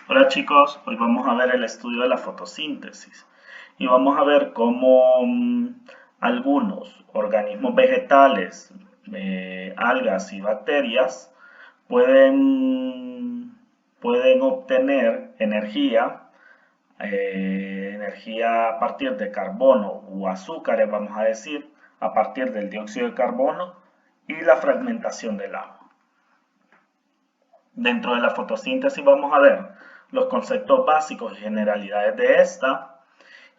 Hola chicos, hoy vamos a ver el estudio de la fotosíntesis y vamos a ver cómo algunos organismos vegetales, algas y bacterias pueden obtener energía a partir de carbono u azúcares, vamos a decir, a partir del dióxido de carbono y la fragmentación del agua. Dentro de la fotosíntesis vamos a ver los conceptos básicos y generalidades de esta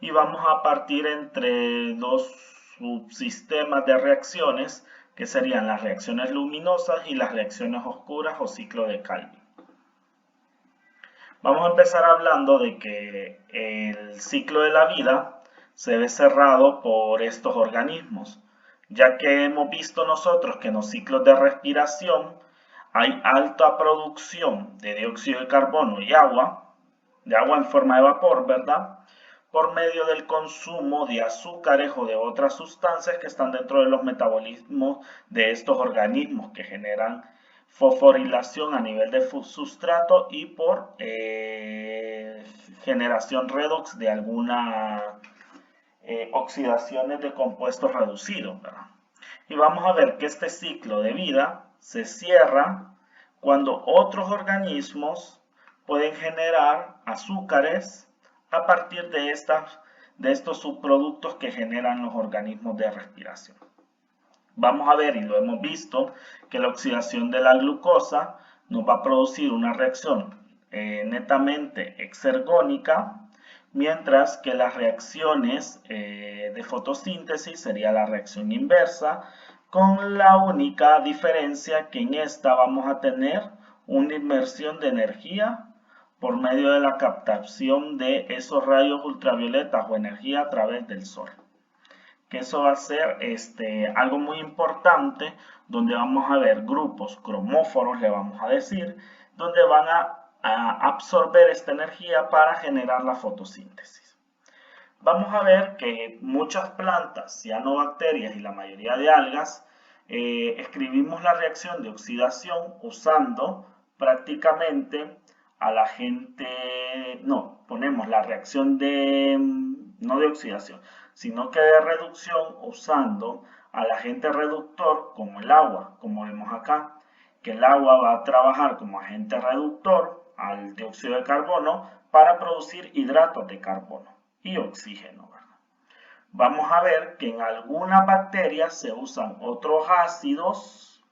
y vamos a partir entre dos subsistemas de reacciones que serían las reacciones luminosas y las reacciones oscuras o ciclo de Calvin. Vamos a empezar hablando de que el ciclo de la vida se ve cerrado por estos organismos, ya que hemos visto nosotros que en los ciclos de respiración hay alta producción de dióxido de carbono y agua, de agua en forma de vapor, ¿verdad? Por medio del consumo de azúcares o de otras sustancias que están dentro de los metabolismos de estos organismos que generan fosforilación a nivel de sustrato y por generación redox de algunas oxidaciones de compuestos reducidos, ¿verdad? Y vamos a ver que este ciclo de vida se cierra cuando otros organismos pueden generar azúcares a partir de estos subproductos que generan los organismos de respiración. Vamos a ver, y lo hemos visto, que la oxidación de la glucosa nos va a producir una reacción netamente exergónica, mientras que las reacciones de fotosíntesis sería la reacción inversa, con la única diferencia que en esta vamos a tener una inmersión de energía por medio de la captación de esos rayos ultravioletas o energía a través del sol. Que eso va a ser algo muy importante, donde vamos a ver grupos cromóforos, le vamos a decir, donde van a absorber esta energía para generar la fotosíntesis. Vamos a ver que muchas plantas, cianobacterias y la mayoría de algas, escribimos la reacción de oxidación usando prácticamente al agente, no, ponemos la reacción no de oxidación, sino que de reducción usando al agente reductor como el agua, como vemos acá, que el agua va a trabajar como agente reductor al dióxido de carbono para producir hidratos de carbono y oxígeno, ¿verdad? Vamos a ver que en algunas bacterias se usan otros ácidos,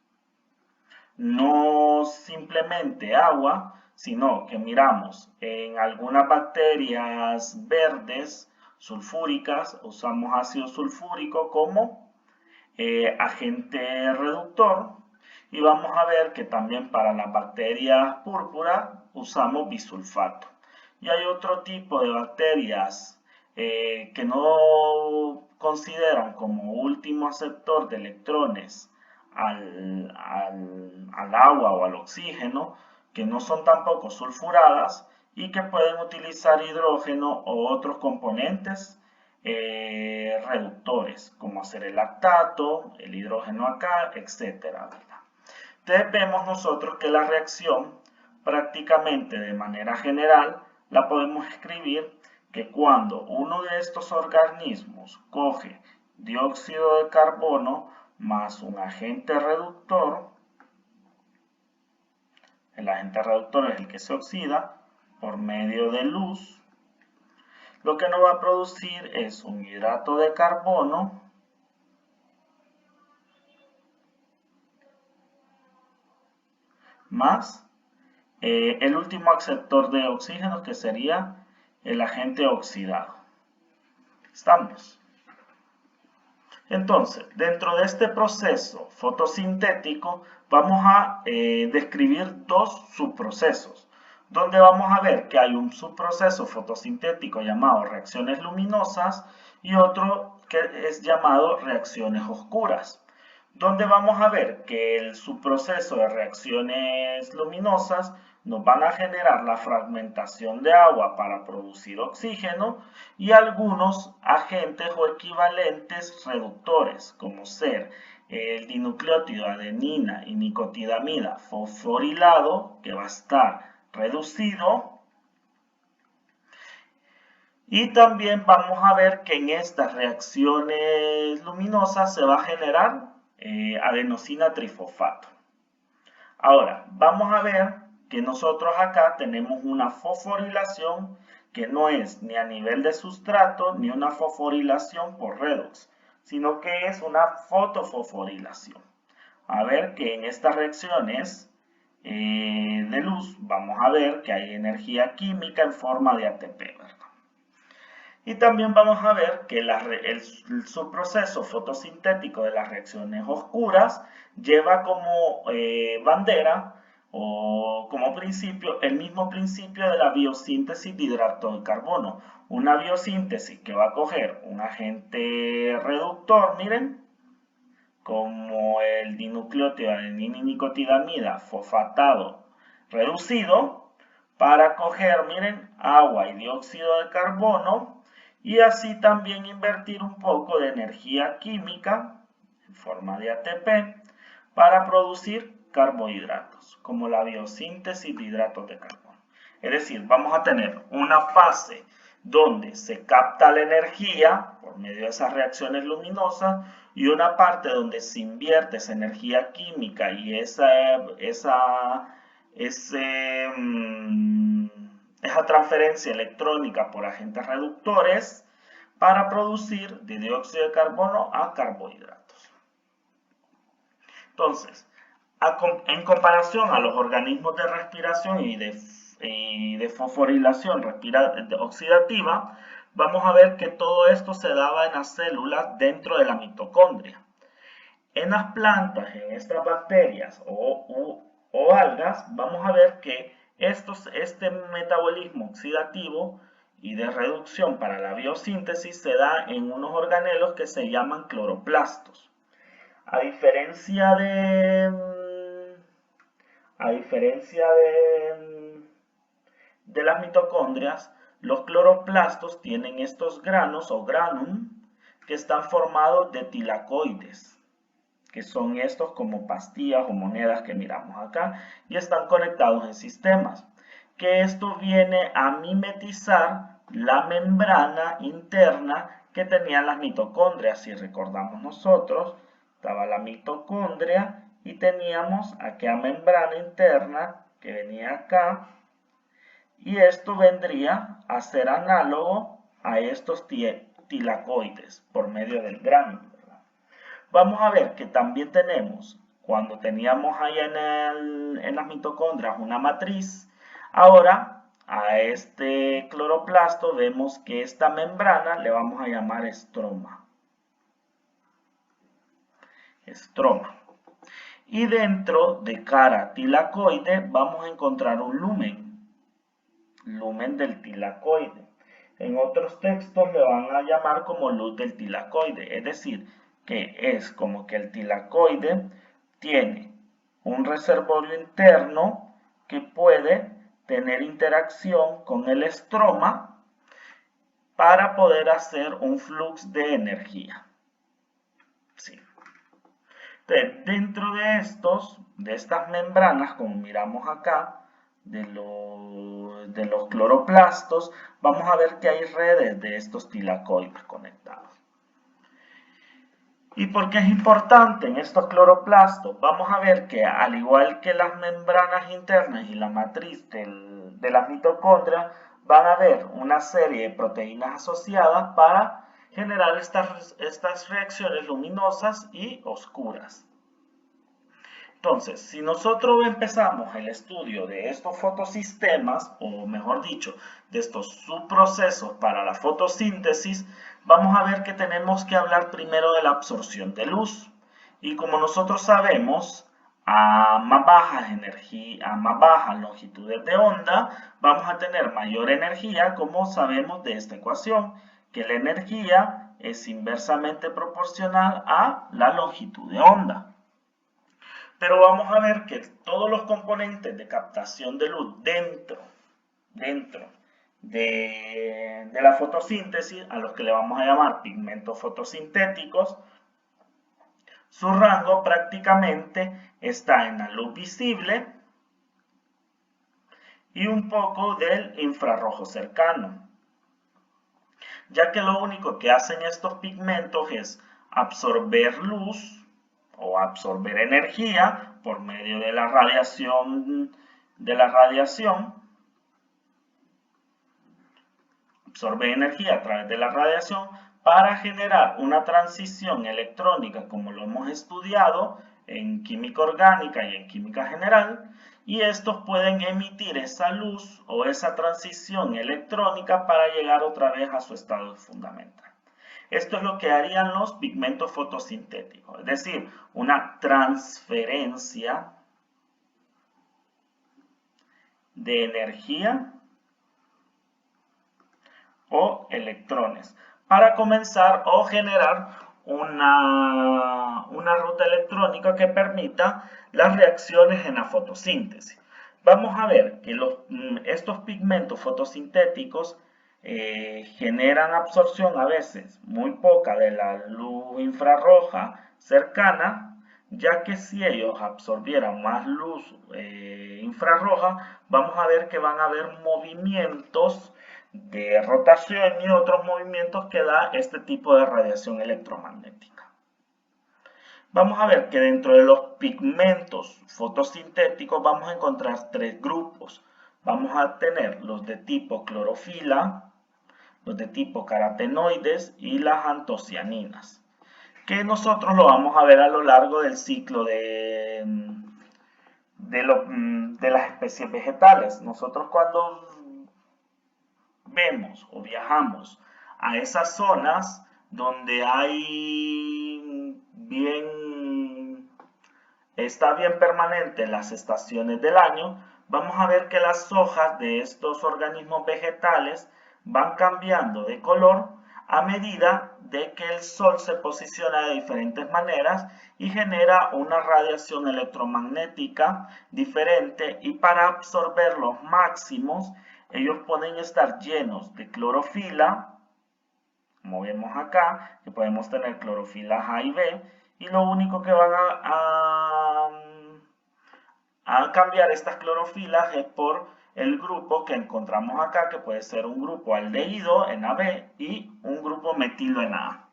no simplemente agua, sino que miramos en algunas bacterias verdes sulfúricas usamos ácido sulfúrico como agente reductor, y vamos a ver que también para las bacterias púrpura usamos bisulfato. Y hay otro tipo de bacterias que no consideran como último aceptor de electrones al agua o al oxígeno, que no son tampoco sulfuradas y que pueden utilizar hidrógeno o otros componentes reductores, como hacer el lactato, el hidrógeno acá, etcétera. Entonces vemos nosotros que la reacción prácticamente de manera general la podemos escribir que cuando uno de estos organismos coge dióxido de carbono más un agente reductor, el agente reductor es el que se oxida por medio de luz, lo que nos va a producir es un hidrato de carbono más el último aceptor de oxígeno, que sería el agente oxidado. ¿Estamos? Entonces, dentro de este proceso fotosintético vamos a describir dos subprocesos, donde vamos a ver que hay un subproceso fotosintético llamado reacciones luminosas y otro que es llamado reacciones oscuras, donde vamos a ver que el subproceso de reacciones luminosas nos van a generar la fragmentación de agua para producir oxígeno y algunos agentes o equivalentes reductores, como ser el dinucleótido adenina y nicotidamida fosforilado, que va a estar reducido, Y también vamos a ver que en estas reacciones luminosas se va a generar adenosina trifosfato. Ahora, vamos a ver que nosotros acá tenemos una fosforilación que no es ni a nivel de sustrato ni una fosforilación por redox, sino que es una fotofosforilación. A ver que en estas reacciones de luz vamos a ver que hay energía química en forma de ATP, ¿verdad? Y también vamos a ver que el subproceso fotosintético de las reacciones oscuras lleva como bandera o como principio el mismo principio de la biosíntesis de hidrato de carbono. Una biosíntesis que va a coger un agente reductor, miren, como el dinucleótido adenina-nicotinamida fosfatado reducido, para coger, miren, agua y dióxido de carbono y así también invertir un poco de energía química en forma de ATP para producir carbohidratos, como la biosíntesis de hidratos de carbono. Es decir, vamos a tener una fase donde se capta la energía por medio de esas reacciones luminosas y una parte donde se invierte esa energía química y esa transferencia electrónica por agentes reductores para producir de dióxido de carbono a carbohidratos. Entonces, en comparación a los organismos de respiración y de fosforilación oxidativa, vamos a ver que todo esto se daba en las células dentro de la mitocondria. En las plantas, en estas bacterias o algas, vamos a ver que este metabolismo oxidativo y de reducción para la biosíntesis se da en unos organelos que se llaman cloroplastos. A diferencia de las mitocondrias, los cloroplastos tienen estos granos o granum que están formados de tilacoides, que son estos como pastillas o monedas que miramos acá, y están conectados en sistemas. Que esto viene a mimetizar la membrana interna que tenían las mitocondrias. Si recordamos nosotros, estaba la mitocondria y teníamos aquella membrana interna que venía acá, y esto vendría a ser análogo a estos tilacoides por medio del grano. Vamos a ver que también tenemos, cuando teníamos ahí en las mitocondrias una matriz, ahora a este cloroplasto vemos que esta membrana le vamos a llamar estroma. Estroma. Y dentro de cada tilacoide vamos a encontrar un lumen. Lumen del tilacoide. En otros textos le van a llamar como luz del tilacoide, es decir, que es como que el tilacoide tiene un reservorio interno que puede tener interacción con el estroma para poder hacer un flujo de energía. Sí. Entonces, dentro de estas membranas, como miramos acá, de los cloroplastos, vamos a ver que hay redes de estos tilacoides conectados. ¿Y por qué es importante en estos cloroplastos? Vamos a ver que al igual que las membranas internas y la matriz de las mitocondrias, van a haber una serie de proteínas asociadas para generar estas reacciones luminosas y oscuras. Entonces, si nosotros empezamos el estudio de estos fotosistemas, o mejor dicho, de estos subprocesos para la fotosíntesis, vamos a ver que tenemos que hablar primero de la absorción de luz. Y como nosotros sabemos, a más bajas longitudes de onda, vamos a tener mayor energía, como sabemos de esta ecuación, que la energía es inversamente proporcional a la longitud de onda. Pero vamos a ver que todos los componentes de captación de luz dentro de la fotosíntesis, a los que le vamos a llamar pigmentos fotosintéticos, su rango prácticamente está en la luz visible y un poco del infrarrojo cercano. ya que lo único que hacen estos pigmentos es absorber luz o absorber energía por medio de la radiación, absorbe energía a través de la radiación para generar una transición electrónica, como lo hemos estudiado en química orgánica y en química general, y estos pueden emitir esa luz o esa transición electrónica para llegar otra vez a su estado fundamental. Esto es lo que harían los pigmentos fotosintéticos, es decir, una transferencia de energía o electrones para comenzar o generar una ruta electrónica que permita las reacciones en la fotosíntesis. Vamos a ver que estos pigmentos fotosintéticos generan absorción a veces muy poca de la luz infrarroja cercana, ya que si ellos absorbieran más luz infrarroja, vamos a ver que van a haber movimientos de rotación y otros movimientos que da este tipo de radiación electromagnética. Vamos a ver que dentro de los pigmentos fotosintéticos vamos a encontrar tres grupos. Vamos a tener los de tipo clorofila, los de tipo carotenoides y las antocianinas, que nosotros lo vamos a ver a lo largo del ciclo de las especies vegetales. Nosotros cuando vemos o viajamos a esas zonas donde está bien permanente las estaciones del año, vamos a ver que las hojas de estos organismos vegetales van cambiando de color a medida de que el sol se posiciona de diferentes maneras y genera una radiación electromagnética diferente, y para absorber los máximos ellos pueden estar llenos de clorofila, como vemos acá, que podemos tener clorofila A y B, y lo único que van a cambiar estas clorofilas es por el grupo que encontramos acá, que puede ser un grupo aldehído en AB y un grupo metilo en A.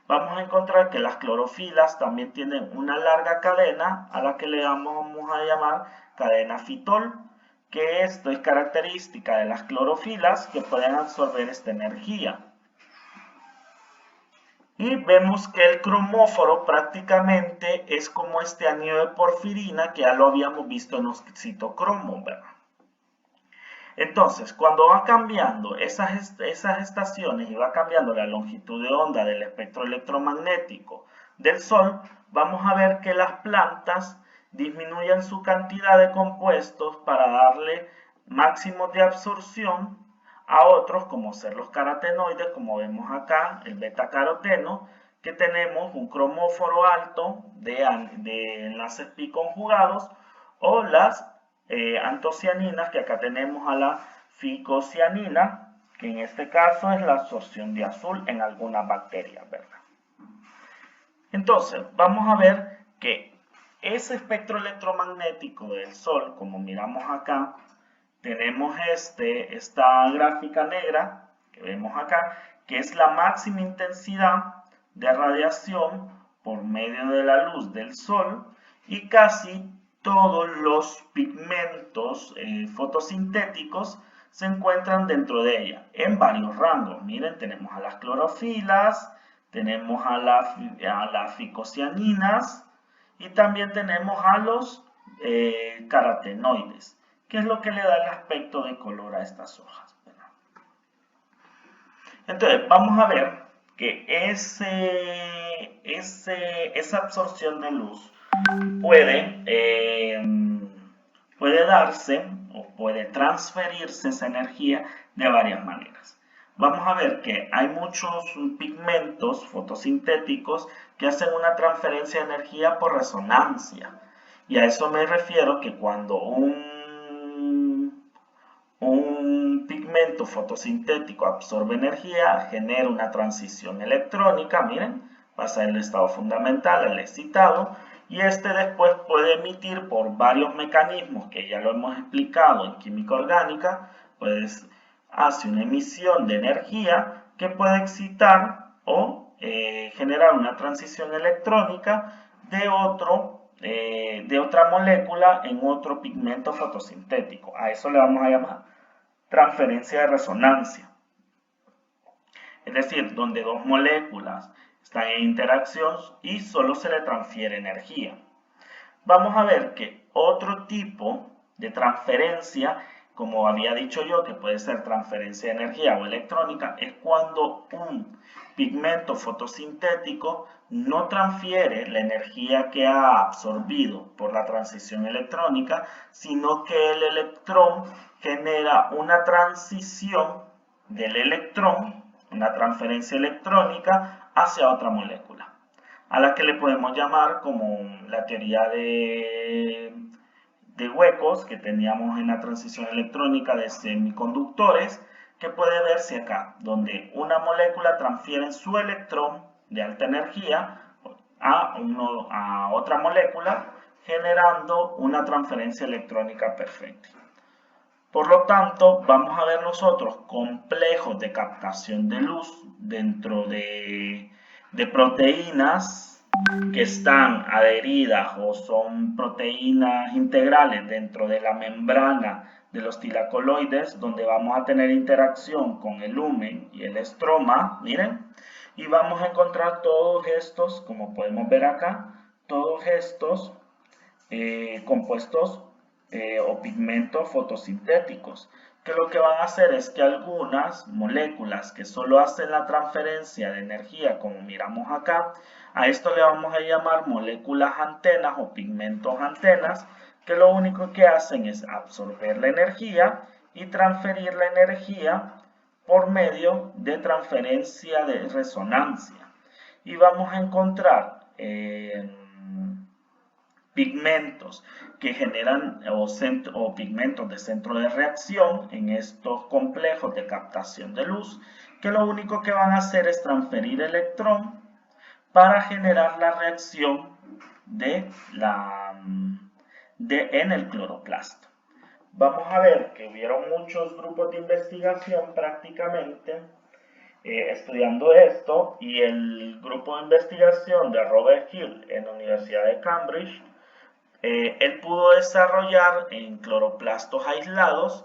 Vamos a encontrar que las clorofilas también tienen una larga cadena a la que le vamos a llamar cadena fitol, que esto es característica de las clorofilas que pueden absorber esta energía. Y vemos que el cromóforo prácticamente es como este anillo de porfirina que ya lo habíamos visto en los citocromos, ¿verdad? Entonces, cuando va cambiando esas estaciones y va cambiando la longitud de onda del espectro electromagnético del Sol, vamos a ver que las plantas disminuyen su cantidad de compuestos para darle máximos de absorción a otros, como ser los carotenoides, como vemos acá, el beta-caroteno, que tenemos un cromóforo alto de enlaces pi conjugados, o las antocianinas, que acá tenemos a la ficocianina, que en este caso es la absorción de azul en algunas bacterias, ¿verdad? Entonces, vamos a ver que ese espectro electromagnético del Sol, como miramos acá, tenemos esta gráfica negra que vemos acá, que es la máxima intensidad de radiación por medio de la luz del Sol, y casi todos los pigmentos fotosintéticos se encuentran dentro de ella, en varios rangos. Miren, tenemos a las clorofilas, tenemos a las ficocianinas y también tenemos a los carotenoides, que es lo que le da el aspecto de color a estas hojas, ¿verdad? Entonces, vamos a ver que esa absorción de luz puede darse o puede transferirse esa energía de varias maneras. Vamos a ver que hay muchos pigmentos fotosintéticos que hacen una transferencia de energía por resonancia. Y a eso me refiero, que cuando un pigmento fotosintético absorbe energía, genera una transición electrónica, miren, pasa del estado fundamental al excitado, y después puede emitir por varios mecanismos que ya lo hemos explicado en química orgánica, pues hace una emisión de energía que puede excitar o generar una transición electrónica de otra molécula en otro pigmento fotosintético. A eso le vamos a llamar transferencia de resonancia. Es decir, donde dos moléculas están en interacción y solo se le transfiere energía. Vamos a ver que otro tipo de transferencia, como había dicho yo, que puede ser transferencia de energía o electrónica, es cuando un pigmento fotosintético no transfiere la energía que ha absorbido por la transición electrónica, sino que el electrón genera una transición del electrón, una transferencia electrónica hacia otra molécula, a la que le podemos llamar como la teoría de huecos que teníamos en la transición electrónica de semiconductores, que puede verse acá, donde una molécula transfiere su electrón de alta energía a otra molécula, generando una transferencia electrónica perfecta. Por lo tanto, vamos a ver nosotros complejos de captación de luz dentro de proteínas que están adheridas o son proteínas integrales dentro de la membrana de los tilacoloides, donde vamos a tener interacción con el lumen y el estroma, miren, y vamos a encontrar todos estos, como podemos ver acá, todos estos compuestos o pigmentos fotosintéticos, que lo que van a hacer es que algunas moléculas que solo hacen la transferencia de energía, como miramos acá, a esto le vamos a llamar moléculas antenas o pigmentos antenas, que lo único que hacen es absorber la energía y transferir la energía por medio de transferencia de resonancia. Y vamos a encontrar pigmentos que generan o pigmentos de centro de reacción en estos complejos de captación de luz, que lo único que van a hacer es transferir electrón para generar la reacción en el cloroplasto. Vamos a ver que hubieron muchos grupos de investigación prácticamente estudiando esto, y el grupo de investigación de Robert Hill en la Universidad de Cambridge, él pudo desarrollar en cloroplastos aislados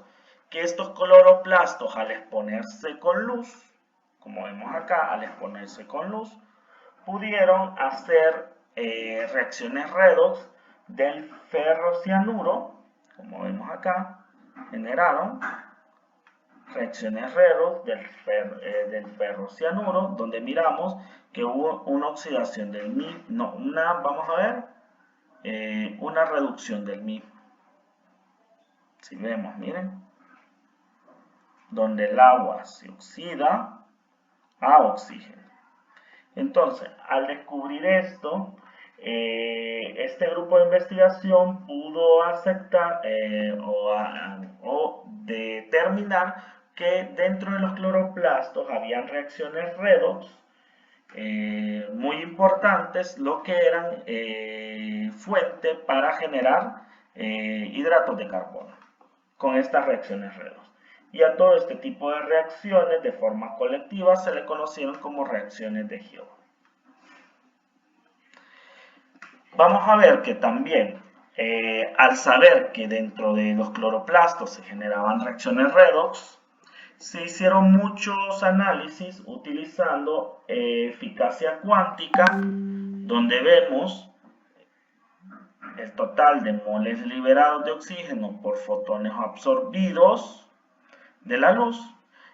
que estos cloroplastos, al exponerse con luz, como vemos acá, al exponerse con luz, pudieron hacer reacciones redox del ferrocianuro, como vemos acá, generaron reacciones redox del ferrocianuro, donde miramos que hubo una oxidación del mismo, vamos a ver, una reducción del mismo. Si vemos, miren, donde el agua se oxida a oxígeno. Entonces, al descubrir esto, este grupo de investigación pudo aceptar o determinar que dentro de los cloroplastos habían reacciones redox muy importantes, lo que eran fuente para generar hidratos de carbono con estas reacciones redox. Y a todo este tipo de reacciones de forma colectiva se le conocieron como reacciones de Gill. Vamos a ver que también al saber que dentro de los cloroplastos se generaban reacciones redox, se hicieron muchos análisis utilizando eficacia cuántica, donde vemos el total de moles liberados de oxígeno por fotones absorbidos de la luz,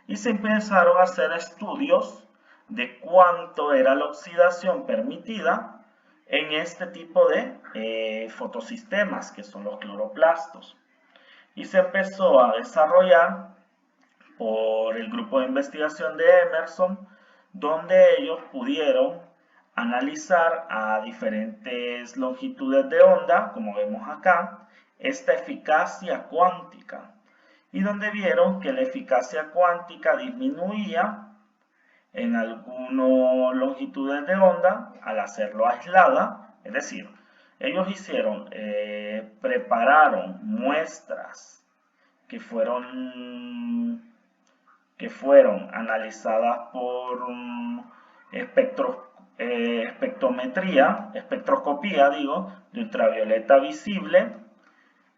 y se empezaron a hacer estudios de cuánto era la oxidación permitida en este tipo de fotosistemas, que son los cloroplastos. Y se empezó a desarrollar por el grupo de investigación de Emerson, donde ellos pudieron analizar a diferentes longitudes de onda, como vemos acá, esta eficacia cuántica, y donde vieron que la eficacia cuántica disminuía en algunas longitudes de onda al hacerlo aislada. Es decir, ellos prepararon muestras que fueron que fueron analizadas por espectroscopía, de ultravioleta visible,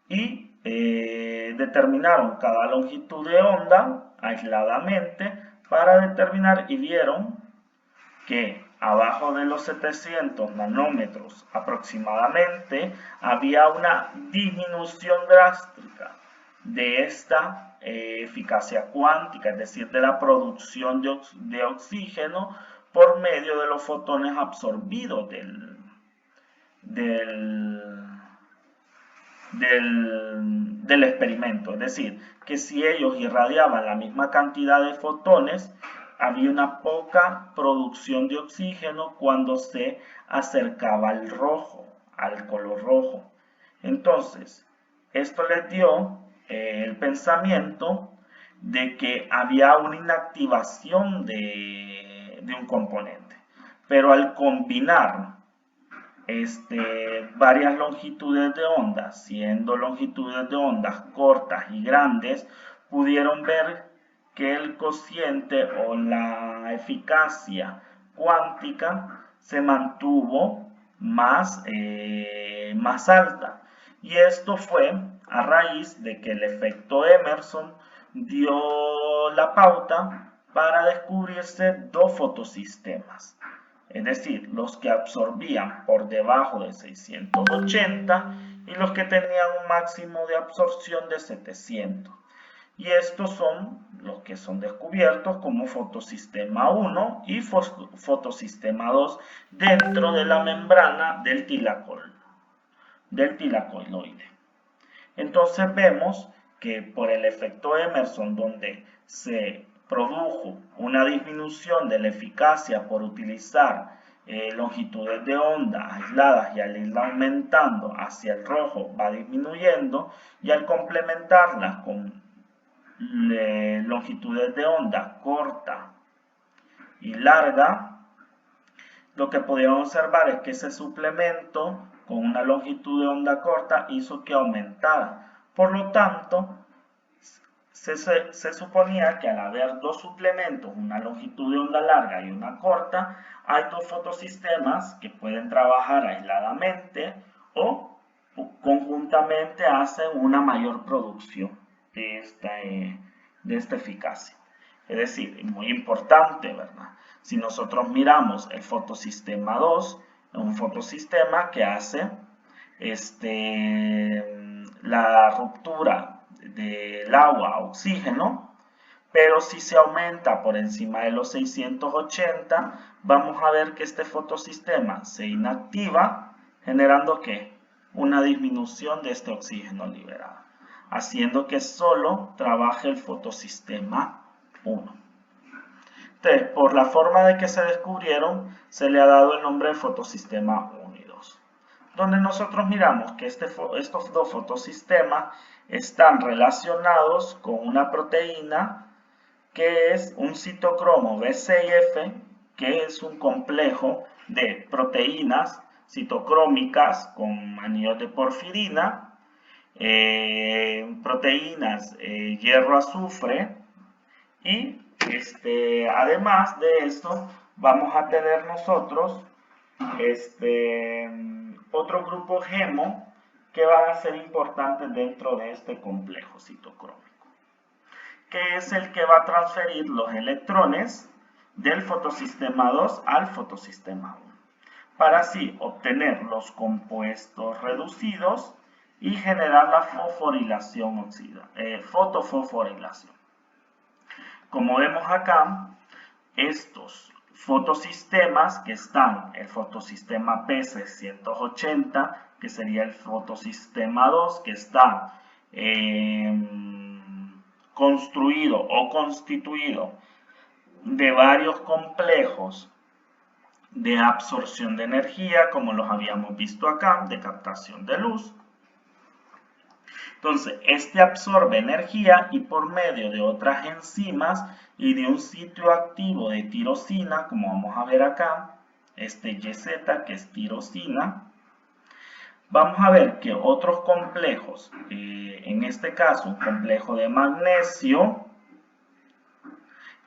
y determinaron cada longitud de onda aisladamente para determinar, y vieron que abajo de los 700 nanómetros aproximadamente había una disminución drástica de esta eficacia cuántica, es decir, de la producción de oxígeno por medio de los fotones absorbidos del experimento. Es decir, que si ellos irradiaban la misma cantidad de fotones, había una poca producción de oxígeno cuando se acercaba al rojo, al color rojo. Entonces, esto les dio el pensamiento de que había una inactivación de un componente. Pero al combinar varias longitudes de onda, siendo longitudes de ondas cortas y grandes, pudieron ver que el cociente o la eficacia cuántica se mantuvo más alta. Y esto fue a raíz de que el efecto Emerson dio la pauta para descubrirse dos fotosistemas. Es decir, los que absorbían por debajo de 680 y los que tenían un máximo de absorción de 700. Y estos son los que son descubiertos como fotosistema 1 y fotosistema 2 dentro de la membrana del tilacoiloide. Entonces vemos que por el efecto Emerson, donde se produjo una disminución de la eficacia por utilizar longitudes de onda aisladas, y al irla aumentando hacia el rojo va disminuyendo, y al complementarlas con longitudes de onda corta y larga, lo que pudieron observar es que ese suplemento con una longitud de onda corta hizo que aumentara. Por lo tanto, se suponía que al haber dos suplementos, una longitud de onda larga y una corta, hay dos fotosistemas que pueden trabajar aisladamente o conjuntamente hacen una mayor producción de esta eficacia. Es decir, es muy importante, ¿verdad? Si nosotros miramos el fotosistema 2, es un fotosistema que hace la ruptura del agua a oxígeno, pero si se aumenta por encima de los 680, vamos a ver que este fotosistema se inactiva, generando ¿qué? Una disminución de este oxígeno liberado, haciendo que solo trabaje el fotosistema 1. Entonces, por la forma de que se descubrieron, se le ha dado el nombre de fotosistema 1 y 2. Donde nosotros miramos que estos dos fotosistemas están relacionados con una proteína que es un citocromo B6F, que es un complejo de proteínas citocrómicas con anillos de porfirina, proteínas hierro-azufre, y además de esto vamos a tener nosotros otro grupo hemo que van a ser importantes dentro de este complejo citocrómico, que es el que va a transferir los electrones del fotosistema 2 al fotosistema 1, para así obtener los compuestos reducidos y generar la fotofosforilación. Como vemos acá, estos fotosistemas que están, el fotosistema P680, que sería el fotosistema 2, que está construido o constituido de varios complejos de absorción de energía, como los habíamos visto acá, de captación de luz. Entonces, absorbe energía y por medio de otras enzimas y de un sitio activo de tirosina, como vamos a ver acá, YZ, que es tirosina, vamos a ver que otros complejos, en este caso un complejo de magnesio,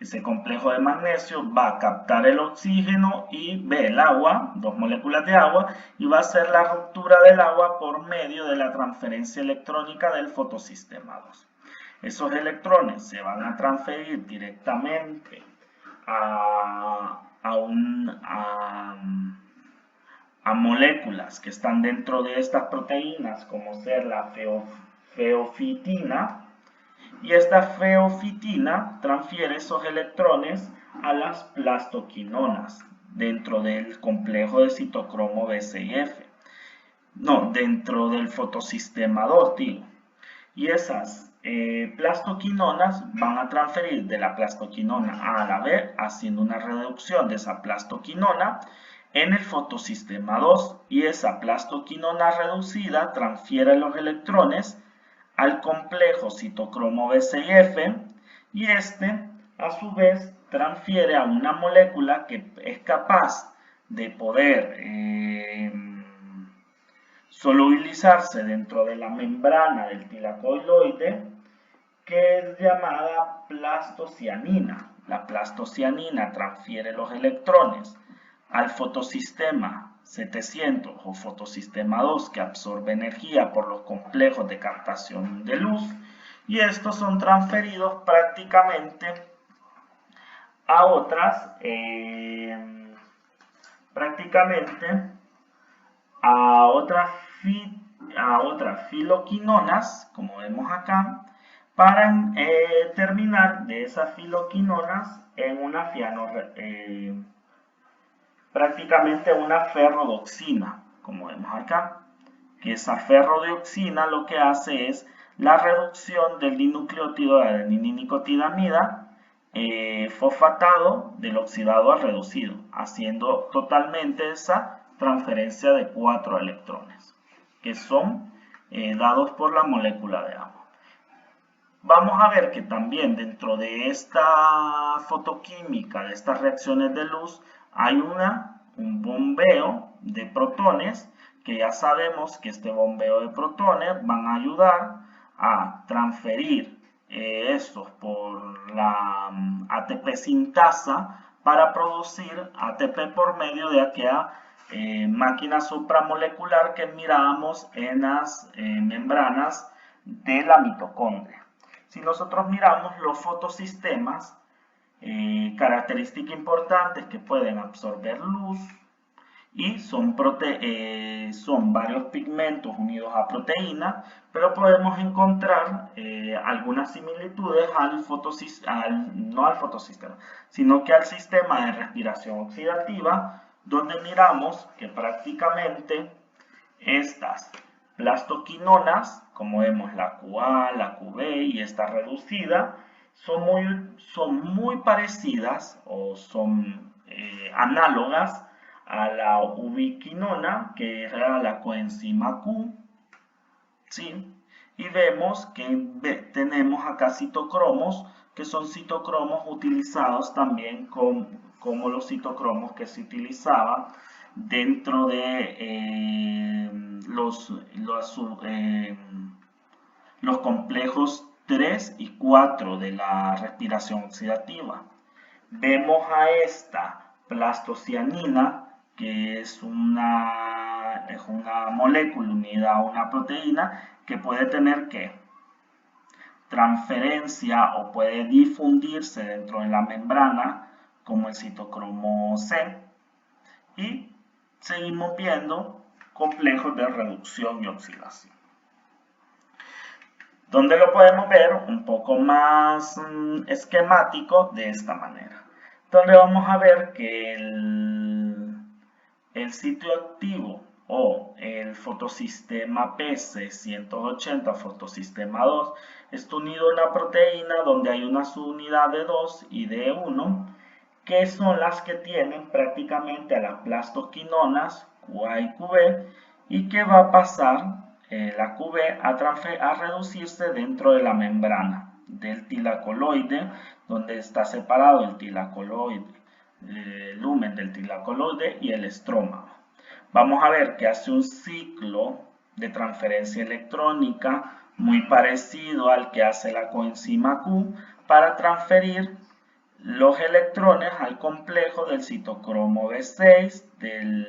ese complejo de magnesio va a captar el oxígeno y B, el agua, dos moléculas de agua, y va a hacer la ruptura del agua por medio de la transferencia electrónica del fotosistema 2. Esos electrones se van a transferir directamente a moléculas que están dentro de estas proteínas, como ser la feofitina, y esta feofitina transfiere esos electrones a las plastoquinonas dentro del complejo de citocromo B6F. No, dentro del fotosistema 2, digo. Y esas plastoquinonas van a transferir de la plastoquinona A a la B, haciendo una reducción de esa plastoquinona en el fotosistema 2, y esa plastoquinona reducida transfiere los electrones al complejo citocromo B6F, y este a su vez transfiere a una molécula que es capaz de poder solubilizarse dentro de la membrana del tilacoiloide, que es llamada plastocianina. La plastocianina transfiere los electrones al fotosistema 700 o fotosistema 2, que absorbe energía por los complejos de captación de luz, y estos son transferidos prácticamente a otras filoquinonas, como vemos acá, para terminar de esas filoquinonas en una prácticamente una ferrodioxina, como vemos acá, que esa ferrodioxina lo que hace es la reducción del dinucleótido de adenina-nicotinamida fosfatado del oxidado al reducido, haciendo totalmente esa transferencia de 4 electrones, que son dados por la molécula de agua. Vamos a ver que también dentro de esta fotoquímica, de estas reacciones de luz, hay un bombeo de protones, que ya sabemos que este bombeo de protones van a ayudar a transferir estos por la ATP sintasa para producir ATP por medio de aquella máquina supramolecular que mirábamos en las membranas de la mitocondria. Si nosotros miramos los fotosistemas, característica importante es que pueden absorber luz y son varios pigmentos unidos a proteínas, pero podemos encontrar algunas similitudes no al fotosistema, sino que al sistema de respiración oxidativa, donde miramos que prácticamente estas plastoquinonas, como vemos la QA, la QB y esta reducida, son muy parecidas o son análogas a la ubiquinona, que era la coenzima Q, ¿sí? Y vemos que tenemos acá citocromos, que son citocromos utilizados también como los citocromos que se utilizaban dentro de los complejos 3 y 4 de la respiración oxidativa. Vemos a esta plastocianina, que es una molécula unida a una proteína que puede tener transferencia o puede difundirse dentro de la membrana como el citocromo C, y seguimos viendo complejos de reducción y oxidación, donde lo podemos ver un poco más esquemático de esta manera, donde vamos a ver que el sitio activo o el fotosistema P680, fotosistema 2, está unido a una proteína donde hay una subunidad de 2 y de 1, que son las que tienen prácticamente a las plastoquinonas QA y QB, y que va a pasar la QB a reducirse dentro de la membrana del tilacoloide, donde está separado el tilacoloide, el lumen del tilacoloide y el estrómago. Vamos a ver que hace un ciclo de transferencia electrónica muy parecido al que hace la coenzima Q para transferir los electrones al complejo del citocromo B6, de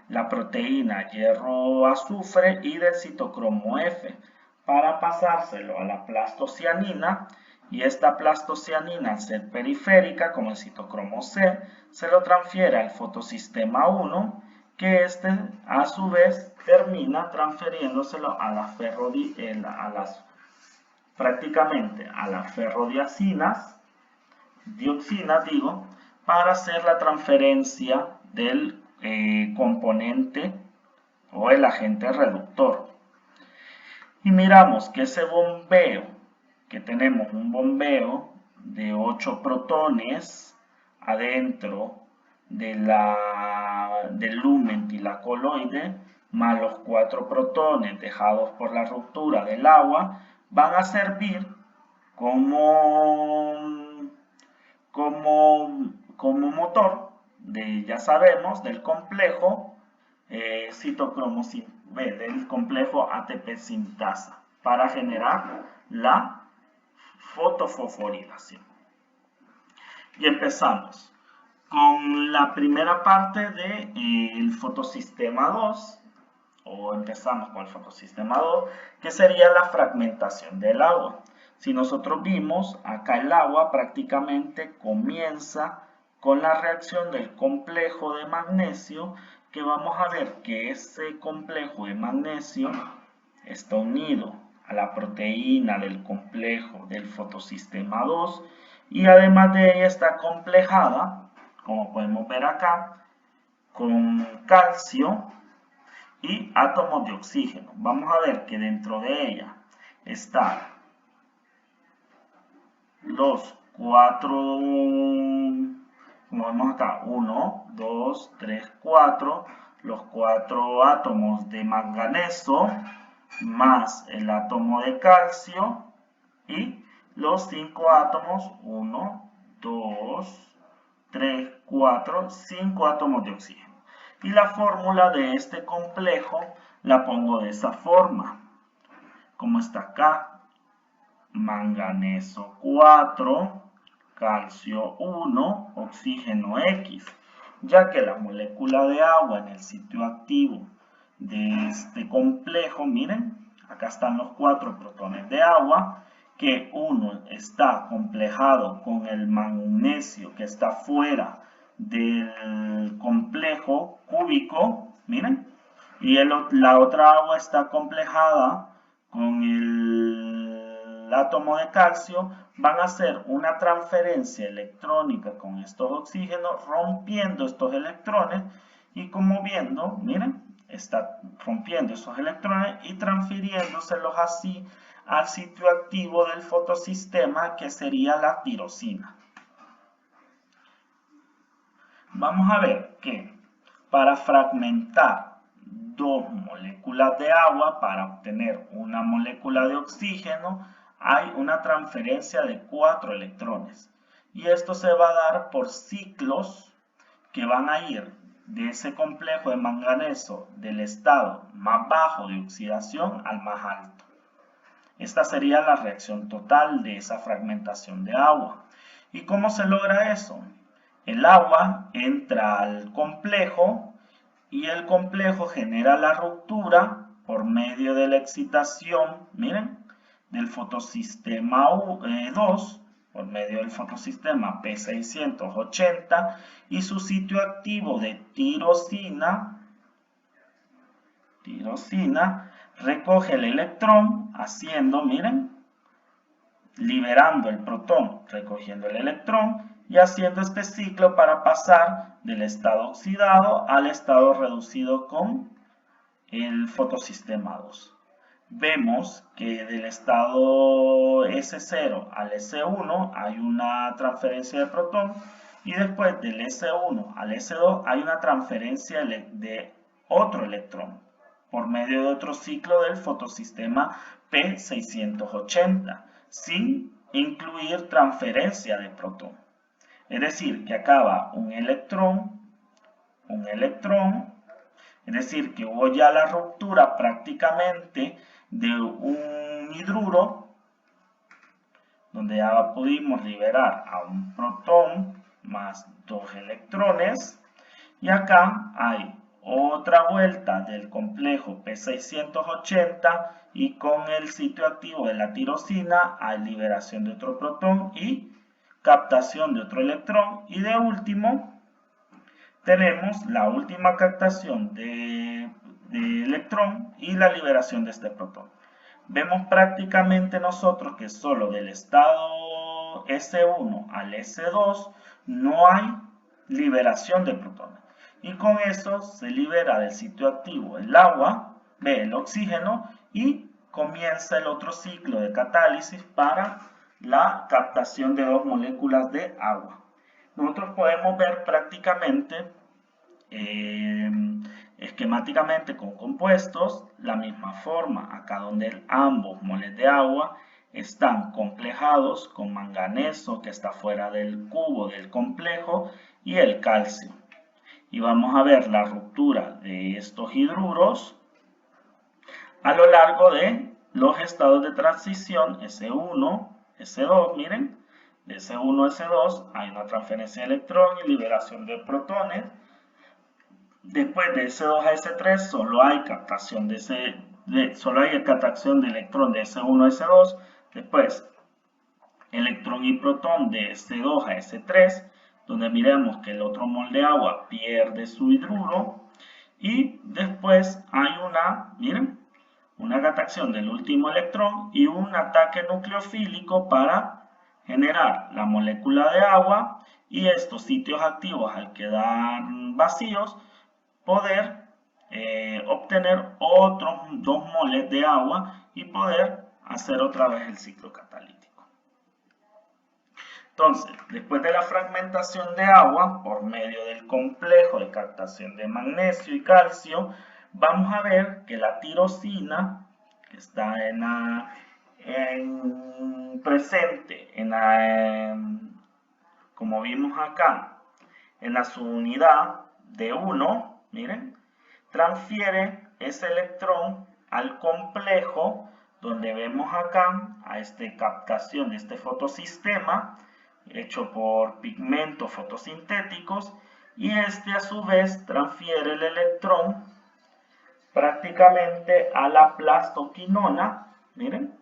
la proteína hierro-azufre y del citocromo F, para pasárselo a la plastocianina, y esta plastocianina, al ser periférica, como el citocromo C, se lo transfiere al fotosistema 1, que a su vez termina transfiriéndoselo a las prácticamente a las ferrodiacinas, dioxinas digo, para hacer la transferencia del componente o el agente reductor. Y miramos que ese bombeo, que tenemos un bombeo de 8 protones adentro del lumen tilacoloide, más los 4 protones dejados por la ruptura del agua, van a servir como motor ya sabemos, del complejo citocromo B, del complejo ATP sintasa, para generar la fotofosforilación. Y empezamos con la primera parte del fotosistema 2, o empezamos con el fotosistema 2, que sería la fragmentación del agua. Si nosotros vimos, acá el agua prácticamente comienza con la reacción del complejo de magnesio, que vamos a ver que ese complejo de magnesio está unido a la proteína del complejo del fotosistema 2, y además de ella está complejada, como podemos ver acá, con calcio y átomos de oxígeno. Vamos a ver que dentro de ella están los 4, como vemos acá, 1, 2, 3, 4, los 4 átomos de manganeso más el átomo de calcio y los 5 átomos, 1, 2, 3, 4, 5 átomos de oxígeno. Y la fórmula de este complejo la pongo de esa forma, como está acá: manganeso 4, calcio 1, oxígeno X, ya que la molécula de agua en el sitio activo de este complejo, miren, acá están los 4 protones de agua, que uno está complejado con el magnesio que está fuera del complejo cúbico, miren, y la otra agua está complejada con el átomo de calcio. Van a hacer una transferencia electrónica con estos oxígenos, rompiendo estos electrones, y como viendo, miren, está rompiendo esos electrones y transfiriéndoselos así al sitio activo del fotosistema, que sería la tirosina. Vamos a ver que para fragmentar dos moléculas de agua para obtener una molécula de oxígeno, hay una transferencia de 4 electrones. Y esto se va a dar por ciclos que van a ir de ese complejo de manganeso del estado más bajo de oxidación al más alto. Esta sería la reacción total de esa fragmentación de agua. ¿Y cómo se logra eso? El agua entra al complejo y el complejo genera la ruptura por medio de la excitación, miren, del fotosistema 2, por medio del fotosistema P680, y su sitio activo de tirosina recoge el electrón haciendo, miren, liberando el protón, recogiendo el electrón y haciendo este ciclo para pasar del estado oxidado al estado reducido con el fotosistema 2. Vemos que del estado S0 al S1 hay una transferencia de protón, y después del S1 al S2 hay una transferencia de otro electrón por medio de otro ciclo del fotosistema P680, sin incluir transferencia de protón. Es decir, que acaba un electrón, es decir, que hubo ya la ruptura prácticamente de un hidruro donde ya pudimos liberar a un protón más 2 electrones. Y acá hay otra vuelta del complejo P680 y con el sitio activo de la tirosina hay liberación de otro protón y captación de otro electrón. Y de último tenemos la última captación de electrón y la liberación de este protón. Vemos prácticamente nosotros que solo del estado S1 al S2 no hay liberación de protones. Y con eso se libera del sitio activo el agua, el oxígeno, y comienza el otro ciclo de catálisis para la captación de 2 moléculas de agua. Nosotros podemos ver prácticamente esquemáticamente con compuestos la misma forma, acá donde ambos moles de agua están complejados con manganeso que está fuera del cubo del complejo y el calcio. Y vamos a ver la ruptura de estos hidruros a lo largo de los estados de transición S1, S2, miren, de S1 a S2 hay una transferencia de electrón y liberación de protones. Después de S2 a S3 solo hay captación de electrón de S1 a S2. Después electrón y protón de S2 a S3, donde miremos que el otro mol de agua pierde su hidruro. Y después hay una captación del último electrón y un ataque nucleofílico para generar la molécula de agua y estos sitios activos al quedar vacíos poder obtener otros 2 moles de agua y poder hacer otra vez el ciclo catalítico. Entonces, después de la fragmentación de agua por medio del complejo de captación de magnesio y calcio, vamos a ver que la tirosina, que está presente como vimos acá, en la subunidad de 1, miren, transfiere ese electrón al complejo donde vemos acá a esta captación de este fotosistema hecho por pigmentos fotosintéticos y este a su vez transfiere el electrón prácticamente a la plastoquinona, miren,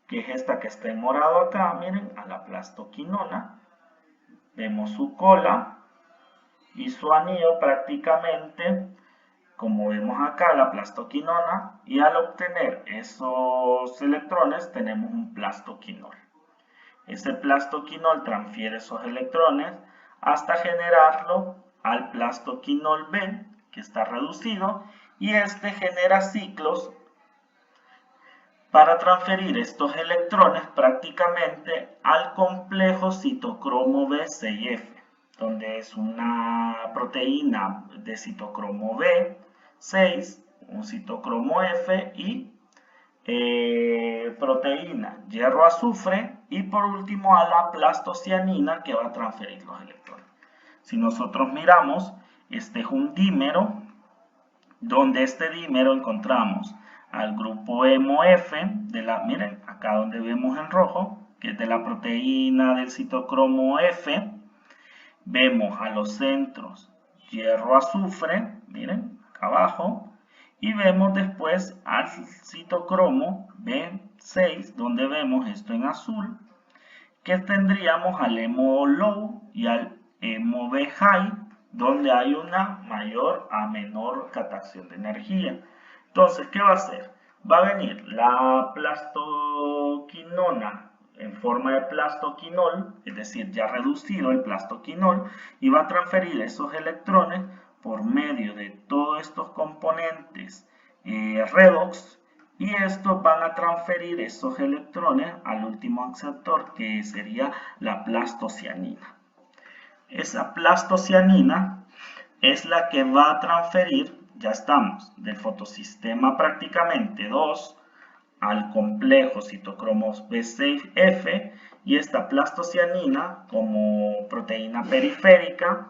que es esta que está en morado acá, miren, a la plastoquinona. Vemos su cola y su anillo prácticamente, como vemos acá, la plastoquinona, y al obtener esos electrones tenemos un plastoquinol. Ese plastoquinol transfiere esos electrones hasta generarlo al plastoquinol B, que está reducido, y este genera ciclos para transferir estos electrones prácticamente al complejo citocromo B6F, donde es una proteína de citocromo B6, un citocromo F y proteína hierro-azufre, y por último a la plastocianina que va a transferir los electrones. Si nosotros miramos, este es un dímero, donde este dímero encontramos al grupo HemoF, miren, acá donde vemos en rojo, que es de la proteína del citocromo F. Vemos a los centros hierro-azufre, miren, acá abajo, y vemos después al citocromo B6, donde vemos esto en azul, que tendríamos al hemo low y al hemo B high, donde hay una mayor a menor captación de energía. Entonces, ¿qué va a hacer? Va a venir la plastoquinona en forma de plastoquinol, es decir, ya reducido el plastoquinol, y va a transferir esos electrones por medio de todos estos componentes redox, y estos van a transferir esos electrones al último aceptor, que sería la plastocianina. Esa plastocianina es la que va a transferir, ya estamos, del fotosistema prácticamente 2 al complejo citocromos B6F, y esta plastocianina como proteína periférica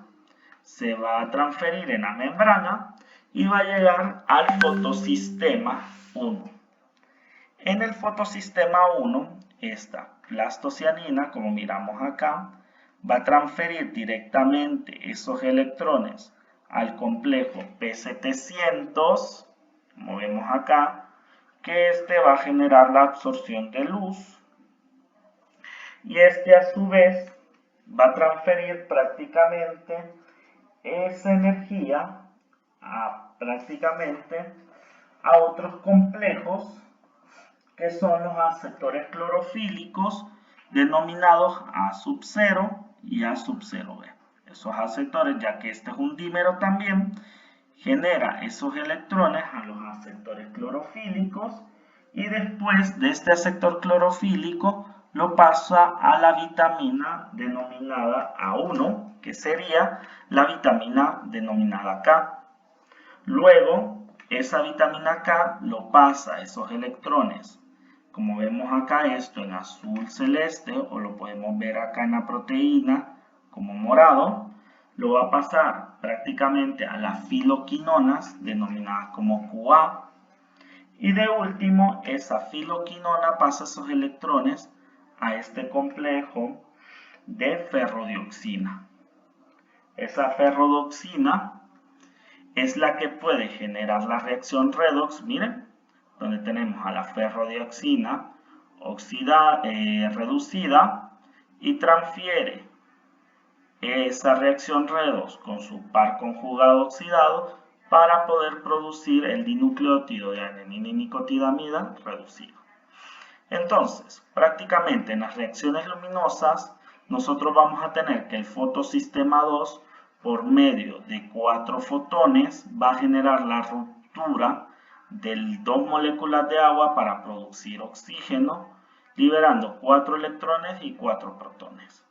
se va a transferir en la membrana y va a llegar al fotosistema 1. En el fotosistema 1 esta plastocianina, como miramos acá, va a transferir directamente esos electrones al complejo P700, como vemos acá, que este va a generar la absorción de luz y este a su vez va a transferir prácticamente esa energía prácticamente a otros complejos que son los aceptores clorofílicos denominados A sub 0 y A sub 0b. Esos aceptores, ya que este es un dímero también, genera esos electrones a los aceptores clorofílicos y después de este aceptor clorofílico lo pasa a la vitamina denominada A1, que sería la vitamina denominada K. Luego, esa vitamina K lo pasa a esos electrones, como vemos acá esto en azul celeste, o lo podemos ver acá en la proteína como morado, lo va a pasar prácticamente a las filoquinonas denominadas como QA. Y de último, esa filoquinona pasa esos electrones a este complejo de ferrodioxina. Esa ferrodioxina es la que puede generar la reacción redox, miren, donde tenemos a la ferrodioxina reducida y transfiere esa reacción redox con su par conjugado oxidado para poder producir el dinucleótido de adenina y nicotidamida reducido. Entonces, prácticamente en las reacciones luminosas, nosotros vamos a tener que el fotosistema 2, por medio de 4 fotones, va a generar la ruptura de 2 moléculas de agua para producir oxígeno, liberando 4 electrones y 4 protones.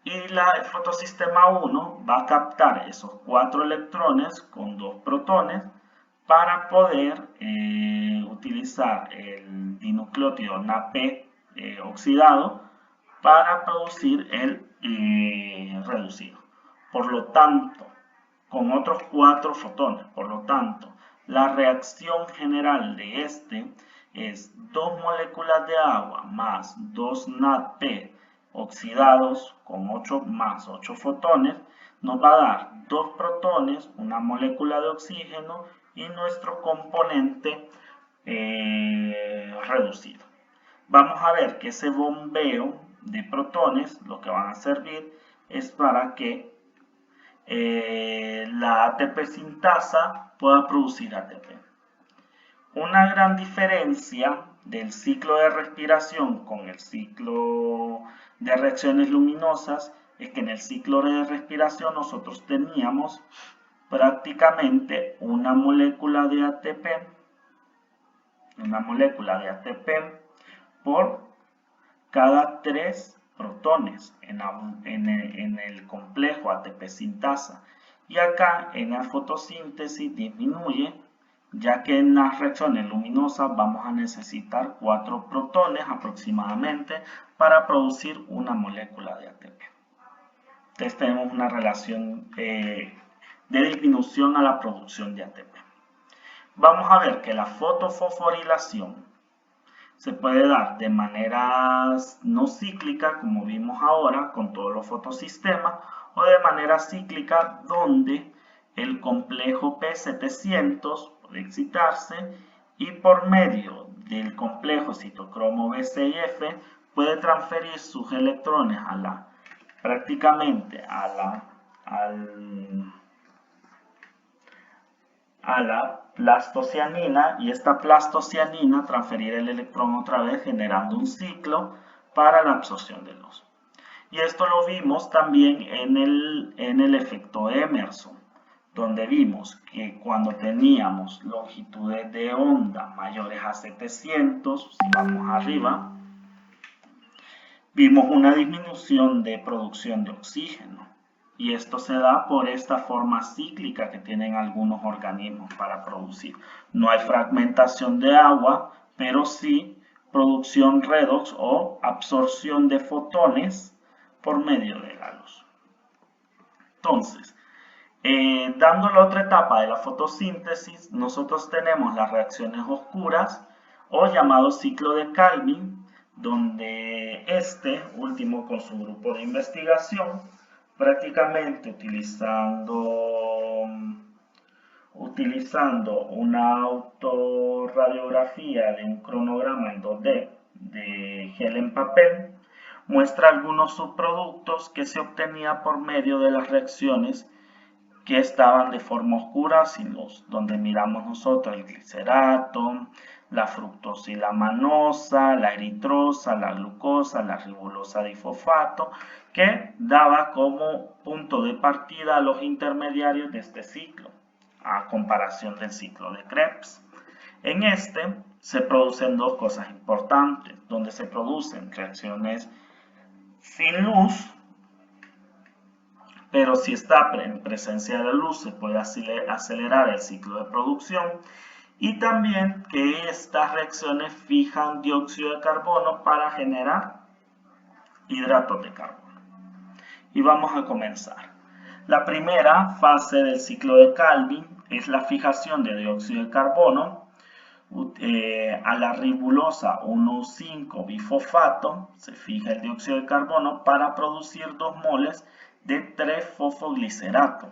Y el fotosistema 1 va a captar esos 4 electrones con 2 protones para poder utilizar el dinucleótido NAP oxidado para producir el reducido. Por lo tanto, con otros 4 fotones. Por lo tanto, la reacción general de este es 2 moléculas de agua más 2 NAP oxidados con 8 más 8 fotones, nos va a dar 2 protones, una molécula de oxígeno y nuestro componente reducido. Vamos a ver que ese bombeo de protones lo que van a servir es para que la ATP sintasa pueda producir ATP. Una gran diferencia del ciclo de respiración con el ciclo de reacciones luminosas es que en el ciclo de respiración nosotros teníamos prácticamente una molécula de ATP por cada 3 protones en el complejo ATP sintasa, y acá en la fotosíntesis disminuye, ya que en las reacciones luminosas vamos a necesitar 4 protones aproximadamente para producir una molécula de ATP. Entonces tenemos una relación de disminución a la producción de ATP. Vamos a ver que la fotofosforilación se puede dar de manera no cíclica, como vimos ahora con todos los fotosistemas, o de manera cíclica, donde el complejo P700 puede excitarse y por medio del complejo citocromo B6 y F puede transferir sus electrones prácticamente a la plastocianina, y esta plastocianina transferir el electrón otra vez generando un ciclo para la absorción de luz. Y esto lo vimos también en el efecto Emerson, donde vimos que cuando teníamos longitudes de onda mayores a 700, si vamos arriba, vimos una disminución de producción de oxígeno. Y esto se da por esta forma cíclica que tienen algunos organismos para producir. No hay fragmentación de agua, pero sí producción redox o absorción de fotones por medio de la luz. Entonces, dando la otra etapa de la fotosíntesis, nosotros tenemos las reacciones oscuras o llamado ciclo de Calvin, donde este último con su grupo de investigación, prácticamente utilizando una autorradiografía de un cronograma en 2D de gel en papel, muestra algunos subproductos que se obtenía por medio de las reacciones que estaban de forma oscura sin luz, donde miramos nosotros el glicerato, la fructosilmanosa, la eritrosa, la glucosa, la ribulosa difosfato, que daba como punto de partida a los intermediarios de este ciclo, a comparación del ciclo de Krebs. En este se producen dos cosas importantes, donde se producen reacciones sin luz, pero si está en presencia de la luz se puede acelerar el ciclo de producción, y también que estas reacciones fijan dióxido de carbono para generar hidratos de carbono. Y vamos a comenzar. La primera fase del ciclo de Calvin es la fijación de dióxido de carbono a la ribulosa 1,5 bifosfato. Se fija el dióxido de carbono para producir 2 moles de 3-fosfoglicerato,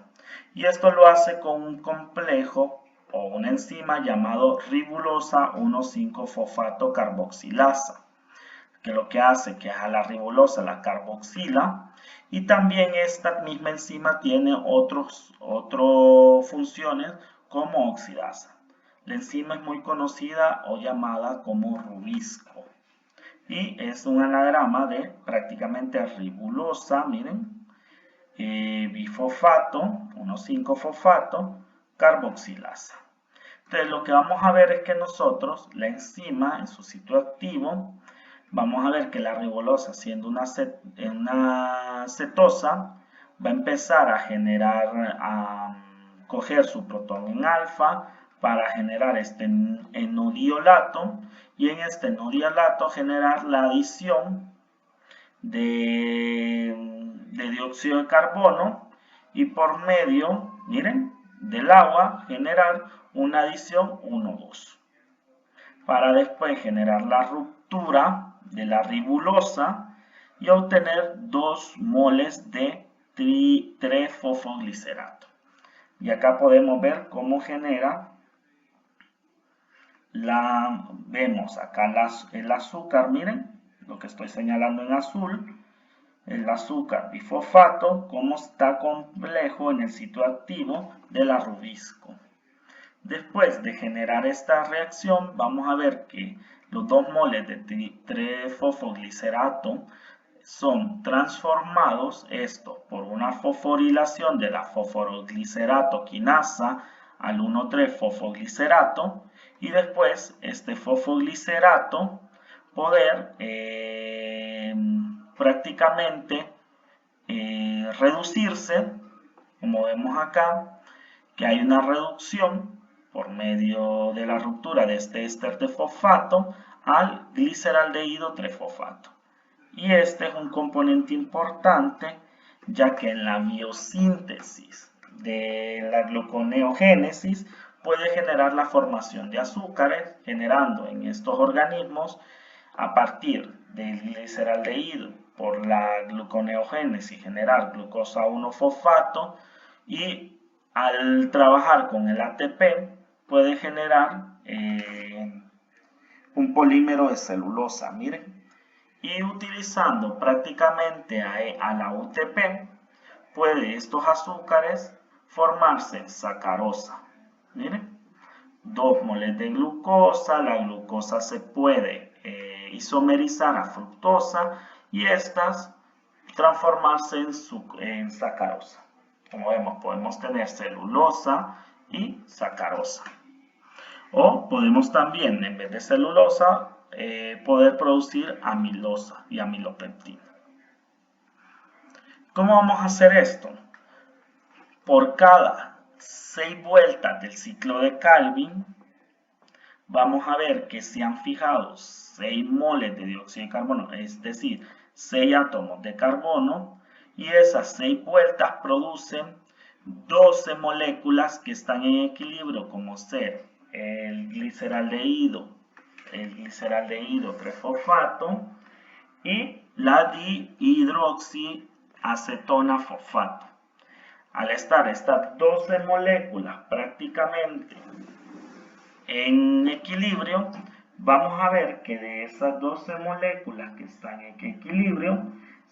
y esto lo hace con un complejo o una enzima llamado ribulosa 1,5-fosfato carboxilasa, que lo que hace que a la ribulosa la carboxila, y también esta misma enzima tiene otras funciones como oxidasa. La enzima es muy conocida o llamada como rubisco, y es un anagrama de prácticamente ribulosa, miren, bifosfato, 1,5-fosfato, carboxilasa. Entonces lo que vamos a ver es que nosotros, la enzima en su sitio activo, vamos a ver que la ribulosa, siendo una cetosa, va a empezar a coger su protón en alfa para generar este enodiolato, y en este enodiolato generar la adición de dióxido de carbono, y por medio, miren, del agua generar una adición 1,2, para después generar la ruptura de la ribulosa y obtener 2 moles de 3-fosfoglicerato. Y acá podemos ver cómo genera vemos acá el azúcar, miren, lo que estoy señalando en azul, el azúcar bifosfato, como está complejo en el sitio activo de la rubisco. Después de generar esta reacción, vamos a ver que los 2 moles de 3-fosfoglicerato son transformados, esto por una fosforilación de la fosforoglicerato quinasa al 1,3-fosfoglicerato, y después este fosfoglicerato poder prácticamente reducirse, como vemos acá, que hay una reducción por medio de la ruptura de este éster de fosfato al gliceraldehído 3-fosfato. Y este es un componente importante, ya que en la biosíntesis de la gluconeogénesis puede generar la formación de azúcares, generando en estos organismos, a partir del gliceraldehído por la gluconeogénesis, generar glucosa 1-fosfato, y al trabajar con el ATP puede generar un polímero de celulosa, miren, y utilizando prácticamente a la UTP puede estos azúcares formarse sacarosa. Miren, 2 moles de glucosa, la glucosa se puede isomerizar a fructosa y estas transformarse en sacarosa. Como vemos, podemos tener celulosa y sacarosa. O podemos también, en vez de celulosa, poder producir amilosa y amilopectina. ¿Cómo vamos a hacer esto? Por cada 6 vueltas del ciclo de Calvin, vamos a ver que se han fijado 6 moles de dióxido de carbono, es decir, 6 átomos de carbono, y esas 6 vueltas producen 12 moléculas que están en equilibrio, como ser el gliceraldehído 3-fosfato, y la dihidroxiacetona fosfato. Al estar estas 12 moléculas prácticamente en equilibrio, vamos a ver que de esas 12 moléculas que están en equilibrio,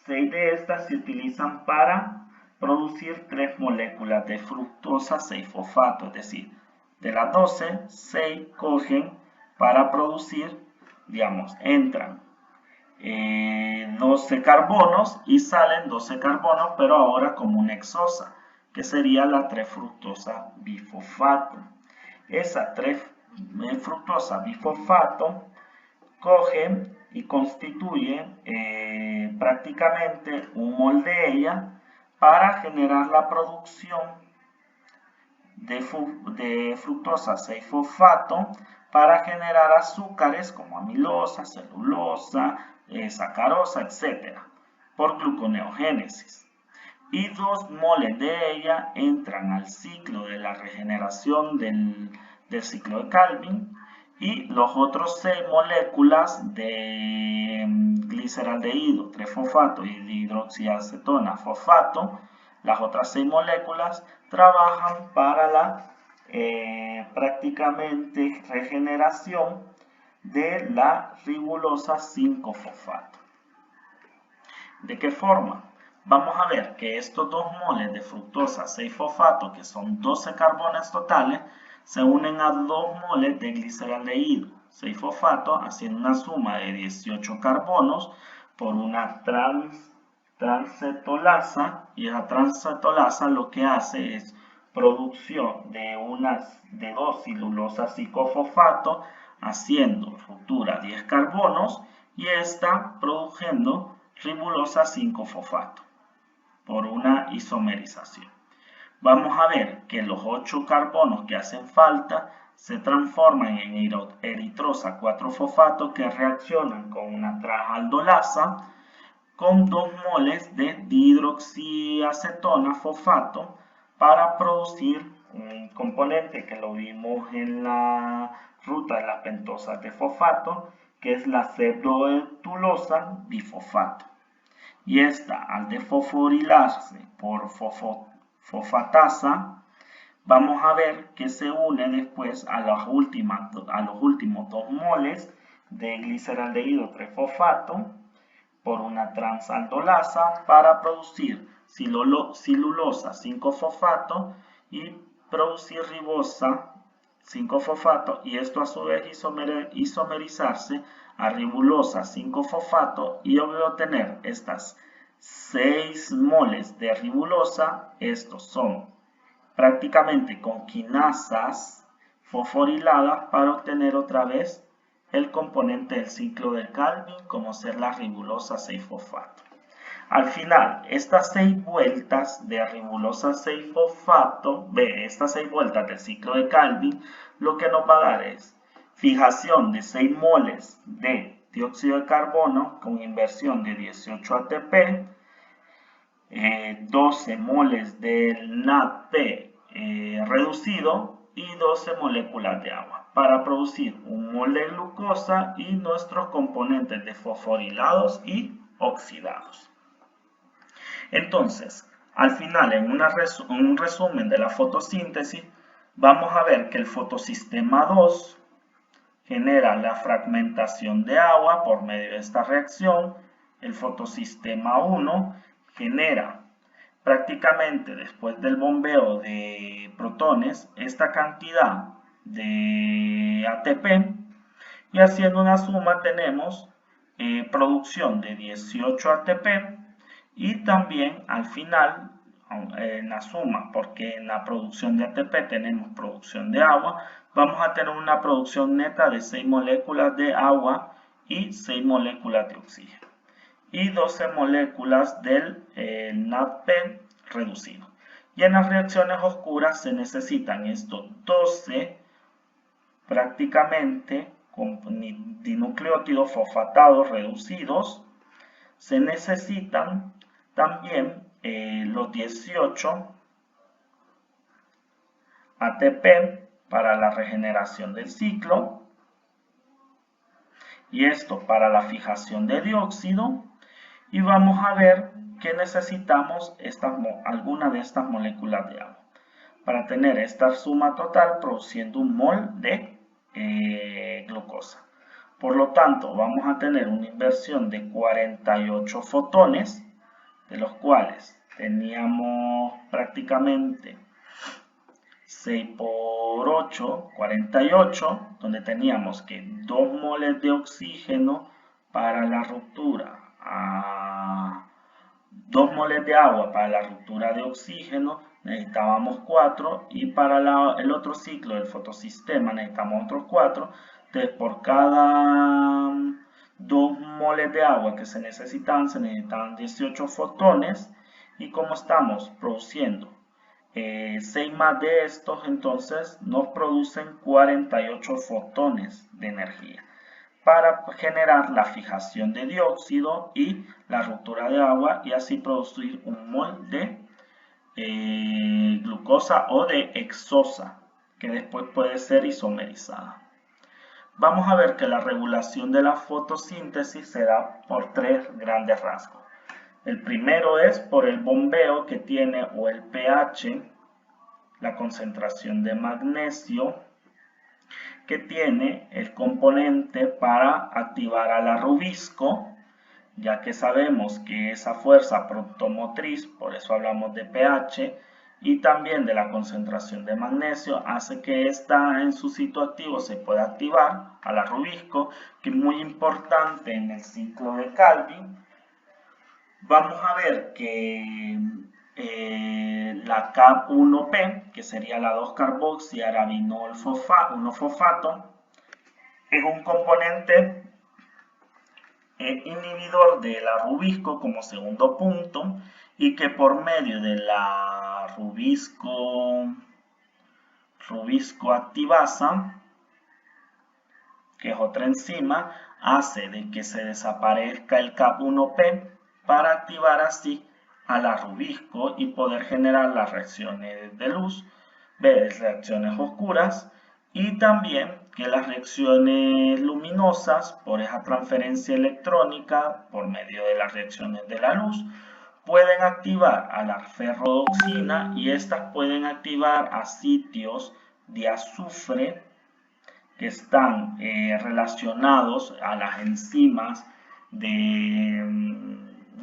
6 de estas se utilizan para producir 3 moléculas de fructosa 6-fosfato, es decir, de las 12, 6 cogen para producir, digamos, entran 12 carbonos y salen 12 carbonos, pero ahora como una hexosa, que sería la 3-fructosa bifosfato. Esa 3-fructosa bifosfato coge y constituye prácticamente un mol de ella para generar la producción de fructosa 6-fosfato para generar azúcares como amilosa, celulosa, sacarosa, etc. por gluconeogénesis. Y 2 moles de ella entran al ciclo de la regeneración del ciclo de Calvin y los otros 6 moléculas de gliceraldehído 3-fosfato y dihidroxiacetona fosfato, las otras 6 moléculas trabajan para la prácticamente regeneración de la ribulosa 5-fosfato. ¿De qué forma? Vamos a ver que estos 2 moles de fructosa 6-fosfato, que son 12 carbones totales, se unen a 2 moles de gliceraldehído 6-fosfato, haciendo una suma de 18 carbonos por una transcetolasa, y esa transcetolasa lo que hace es producción de 2 silulosas 5-fosfato, haciendo ruptura 10 carbonos, y está produciendo ribulosa 5-fosfato por una isomerización. Vamos a ver que los 8 carbonos que hacen falta se transforman en eritrosa 4-fosfato que reaccionan con una transaldolasa con 2 moles de dihidroxiacetona fosfato para producir un componente que lo vimos en la ruta de las pentosas de fosfato, que es la pseudoetulosa bifosfato. Y esta, al desfosforilarse por fosfatasa, vamos a ver que se une después a los últimos 2 moles de gliceraldehído 3-fosfato por una transaldolasa para producir silulosa 5-fosfato y producir ribosa 5-fosfato, y esto a su vez isomerizarse a ribulosa 5-fosfato y obtener estas 6 moles de ribulosa. Estos son prácticamente con quinasas fosforiladas para obtener otra vez el componente del ciclo de Calvin, como ser la ribulosa 6-fosfato. Al final, estas 6 vueltas de ribulosa 6-fosfato, estas 6 vueltas del ciclo de Calvin, lo que nos va a dar es fijación de 6 moles de dióxido de carbono con inversión de 18 ATP, 12 moles del NADP reducido y 12 moléculas de agua para producir un mol de glucosa y nuestros componentes desfosforilados y oxidados. Entonces, al final, en un resumen de la fotosíntesis, vamos a ver que el fotosistema 2 genera la fragmentación de agua por medio de esta reacción. El fotosistema 1 genera prácticamente después del bombeo de protones esta cantidad de ATP, y haciendo una suma tenemos producción de 18 ATP y también al final en la suma, porque en la producción de ATP tenemos producción de agua, vamos a tener una producción neta de 6 moléculas de agua y 6 moléculas de oxígeno y 12 moléculas del NADP reducido. Y en las reacciones oscuras se necesitan estos 12 prácticamente con dinucleótidos fosfatados reducidos. Se necesitan también los 18 ATP para la regeneración del ciclo, y esto para la fijación de dióxido, y vamos a ver que necesitamos alguna de estas moléculas de agua para tener esta suma total produciendo un mol de glucosa. Por lo tanto, vamos a tener una inversión de 48 fotones, de los cuales teníamos prácticamente 6 por 8, 48, donde teníamos que 2 moles de oxígeno para la ruptura, 2 moles de agua para la ruptura de oxígeno, necesitábamos 4, y para el otro ciclo del fotosistema necesitamos otros 4. Entonces, por cada 2 moles de agua que se necesitaban 18 fotones, y como estamos produciendo 6 más de estos, entonces nos producen 48 fotones de energía para generar la fijación de dióxido y la ruptura de agua, y así producir un mol de glucosa o de hexosa, que después puede ser isomerizada. Vamos a ver que la regulación de la fotosíntesis se da por 3 grandes rasgos. El primero es por el bombeo que tiene, o el pH, la concentración de magnesio que tiene el componente para activar a la rubisco, ya que sabemos que esa fuerza protomotriz, por eso hablamos de pH, y también de la concentración de magnesio, hace que esta en su sitio activo se pueda activar a la rubisco, que es muy importante en el ciclo de Calvin. Vamos a ver que la K1P, que sería la 2-carboxiarabinol 1-fosfato, es un componente inhibidor de la rubisco como segundo punto, y que por medio de la rubisco activasa, que es otra enzima, hace de que se desaparezca el K1P para activar así a la rubisco y poder generar las reacciones de luz, reacciones oscuras, y también que las reacciones luminosas, por esa transferencia electrónica por medio de las reacciones de la luz, pueden activar a la ferrodoxina, y estas pueden activar a sitios de azufre que están relacionados a las enzimas de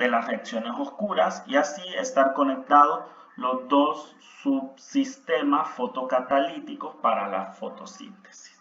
las reacciones oscuras, y así estar conectados los dos subsistemas fotocatalíticos para la fotosíntesis.